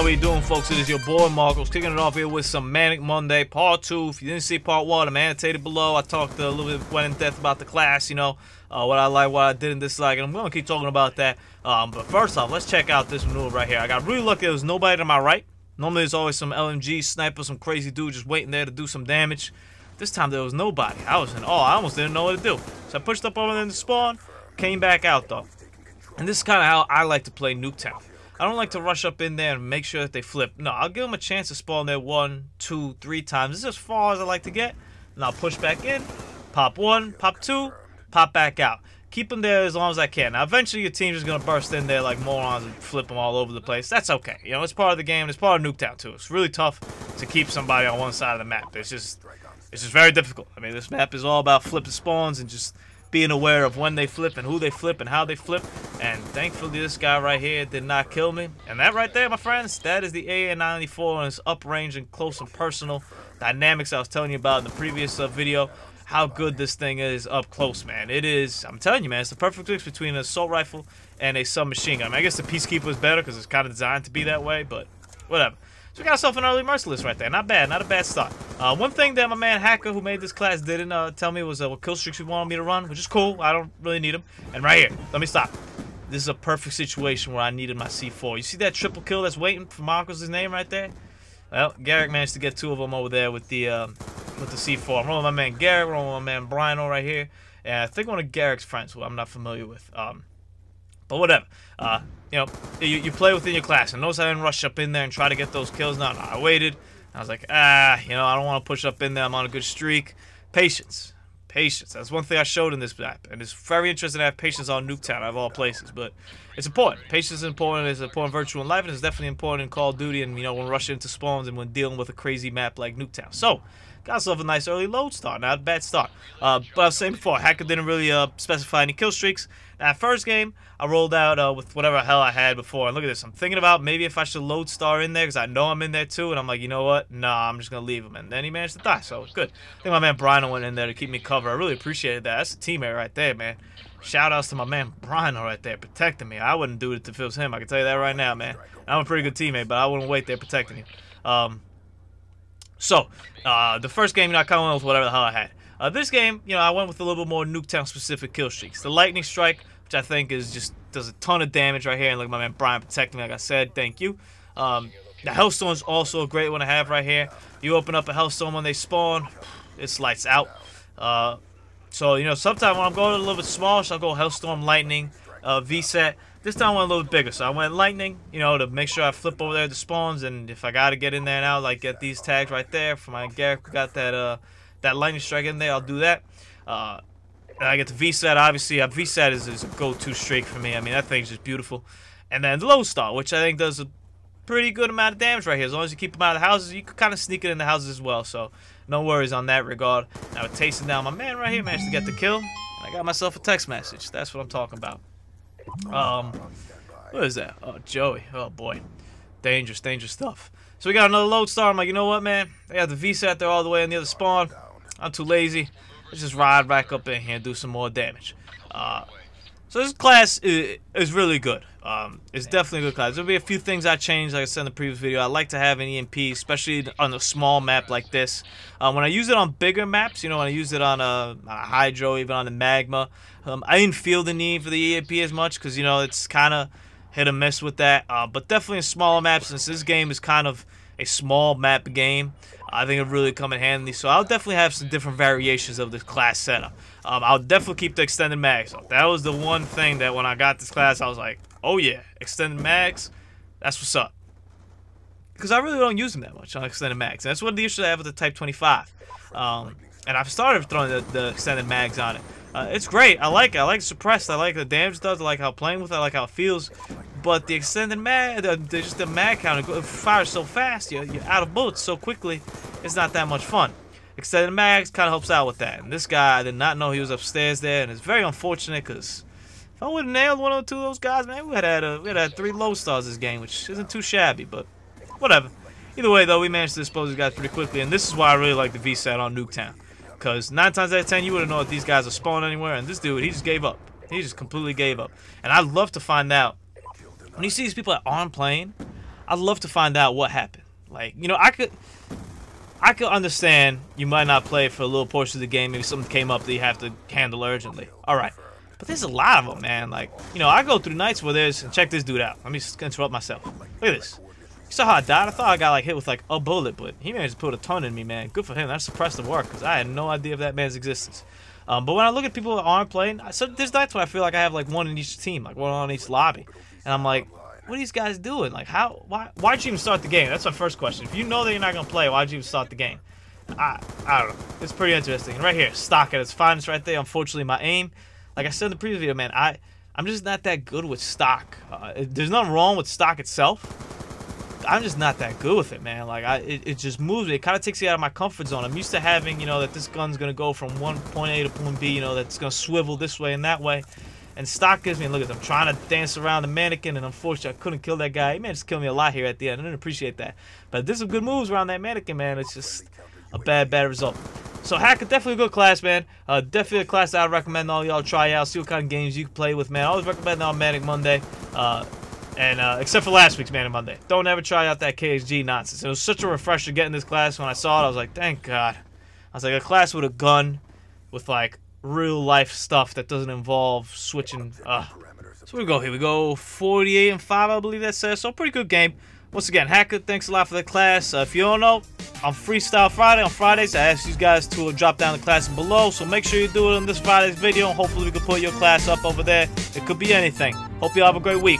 How we doing, folks? It is your boy Marcos, kicking it off here with some Manic Monday Part 2. If you didn't see Part 1, I'm annotated below. I talked a little bit, went in depth about the class, you know, what I like, what I didn't dislike, and I'm going to keep talking about that. But first off, let's check out this maneuver right here. I got really lucky there was nobody to my right. Normally there's always some LMG sniper, some crazy dude just waiting there to do some damage. This time there was nobody. I was in awe. I almost didn't know what to do. So I pushed up over there in the spawn, came back out though. And this is kind of how I like to play Nuketown. I don't like to rush up in there and make sure that they flip. No, I'll give them a chance to spawn there 1, 2, 3 times. This is as far as I like to get. And I'll push back in, pop 1, pop 2, pop back out. Keep them there as long as I can. Now, eventually your team's just going to burst in there like morons and flip them all over the place. That's okay. You know, it's part of the game. It's part of Nuketown, too. It's really tough to keep somebody on one side of the map. It's just very difficult. I mean, this map is all about flipping spawns and just being aware of when they flip and who they flip and how they flip. And thankfully this guy right here did not kill me. And that right there, my friends, that is the AN94 and its uprange and close and personal dynamics I was telling you about in the previous video. How good this thing is up close, man. It is, I'm telling you, man, it's the perfect mix between an assault rifle and a submachine gun. I mean, I guess the Peacekeeper is better because it's kind of designed to be that way, but whatever. So we got ourselves an early Merciless right there. Not bad, not a bad start. One thing that my man Hacker, who made this class, didn't tell me was what kill streaks he wanted me to run, which is cool. I don't really need them. And right here, let me stop. This is a perfect situation where I needed my C4. You see that triple kill that's waiting for Marcos' name right there? Well, Garrick managed to get 2 of them over there with the C4. I'm rolling with my man Garrick, rolling with my man Briano right here. And I think one of Garrick's friends, who I'm not familiar with. But whatever. You know, you play within your class. And notice I didn't rush up in there and try to get those kills. No, I waited. I was like, you know, I don't want to push up in there. I'm on a good streak. Patience. Patience. That's one thing I showed in this map. And it's very interesting to have patience on Nuketown out of all places. But it's important. Patience is important. It's an important virtue in life. And it's definitely important in Call of Duty. And, you know, when rushing into spawns and when dealing with a crazy map like Nuketown. So, got myself a nice early load start. Not a bad start. But I was saying before, Hacker didn't really specify any kill streaks. That first game, I rolled out with whatever hell I had before. And look at this. I'm thinking about maybe if I should load star in there because I know I'm in there too. And I'm like, you know what? Nah, I'm just going to leave him. And then he managed to die. So, good. I think my man Brian went in there to keep me covered. I really appreciated that. That's a teammate right there, man. Shout outs to my man Brian right there protecting me. I wouldn't do it if it was him. I can tell you that right now, man. I'm a pretty good teammate, but I wouldn't wait there protecting you. So, the first game, you know, I kind of went with whatever the hell I had. This game, you know, I went with a little bit more Nuketown-specific kill streaks. The Lightning Strike, which I think is just does a ton of damage right here. And look, my man Brian protecting me, like I said. Thank you. The Hellstorm is also a great one to have right here. You open up a Hellstorm when they spawn, it's lights out. So, you know, sometimes when I'm going a little bit smaller, so I'll go Hellstorm, Lightning, V-set. This time I went a little bit bigger, so I went Lightning, you know, to make sure I flip over there to spawns, and if I gotta get in there now, like get these tags right there for my Garrick, got that that Lightning Strike in there, I'll do that. And I get the V-set, obviously. V-set is a go-to streak for me. I mean, that thing's just beautiful. And then the Low Star, which I think does a pretty good amount of damage right here. As long as you keep them out of the houses, you can kind of sneak it in the houses as well, so no worries on that regard. Now, tasting down my man right here, managed to get the kill, and I got myself a text message. That's what I'm talking about. What is that? Oh, Joey. Oh, boy. Dangerous, dangerous stuff. So we got another load star. I'm like, you know what, man? They got the V-set there all the way on the other spawn. I'm too lazy. Let's just ride back up in here and do some more damage. So this class is really good. It's definitely a good class. There'll be a few things I changed, like I said in the previous video. I like to have an EMP, especially on a small map like this. When I use it on bigger maps, you know, when I use it on a Hydro, even on the Magma, I didn't feel the need for the EMP as much because, you know, it's kind of hit or miss with that. But definitely in smaller maps, since this game is kind of a small map game, I think it'll really come in handy. So I'll definitely have some different variations of this class setup. I'll definitely keep the extended mags. So that was the one thing that when I got this class, I was like, oh yeah, extended mags, that's what's up. Because I really don't use them that much on extended mags. And that's one of the issues I have with the Type 25. And I've started throwing the extended mags on it. It's great. I like it. I like it suppressed. I like the damage it does. I like how playing with it. I like how it feels. But the extended mag, just the mag count, it fires so fast. You're out of bullets so quickly. It's not that much fun. Extended mags kind of helps out with that. And this guy, I did not know he was upstairs there, and it's very unfortunate because if I would have nailed one or two of those guys, man, we had had 3 low stars this game, which isn't too shabby, but whatever. Either way, though, we managed to dispose of these guys pretty quickly, and this is why I really like the V-set on Nuketown. Because 9 times out of 10, you wouldn't know if these guys are spawning anywhere, and this dude, he just gave up. He just completely gave up. And I'd love to find out, when you see these people that aren't playing, I'd love to find out what happened. Like, you know, I could understand you might not play for a little portion of the game. Maybe something came up that you have to handle urgently. All right. But there's a lot of them, man. Like, you know, I go through nights where there's... Check this dude out. Let me just interrupt myself. Look at this. You saw how I died? I thought I got, like, hit with, like, a bullet, but he managed to put a ton in me, man. Good for him. That's suppressive work, because I had no idea of that man's existence. But when I look at people that aren't playing, so there's nights when I feel like I have, like, one in each team, like, one on each lobby. And I'm like, what are these guys doing? Like, why'd you even start the game? That's my first question. If you know that you're not going to play, why'd you even start the game? I don't know. It's pretty interesting. And right here, stock at its finest right there. Unfortunately, my aim, like I said in the previous video, man, I'm just not that good with stock. There's nothing wrong with stock itself. I'm just not that good with it, man. Like, it just moves me. It kind of takes you out of my comfort zone. I'm used to having, you know, that this gun's going to go from point A to point B, you know, that's going to swivel this way and that way. And stock gives me, and look at them, trying to dance around the mannequin, and unfortunately, I couldn't kill that guy. He managed to kill me a lot here at the end. I didn't appreciate that. But there's some good moves around that mannequin, man. It's just a bad result. So Hacker, definitely a good class, man. Definitely a class that I would recommend all y'all try out, see what kind of games you can play with, man. I always recommend on Manic Monday, except for last week's Manic Monday. Don't ever try out that KSG nonsense. It was such a refresher getting this class. When I saw it, I was like, thank God. I was like, a class with a gun, with like real life stuff that doesn't involve switching. So we go here. We go 48-5, I believe that says. So pretty good game. Once again, Hacker, thanks a lot for the class. If you don't know, on Freestyle Friday, on Fridays, I ask you guys to drop down the class below. So make sure you do it on this Friday's video. Hopefully we can put your class up over there. It could be anything. Hope you all have a great week.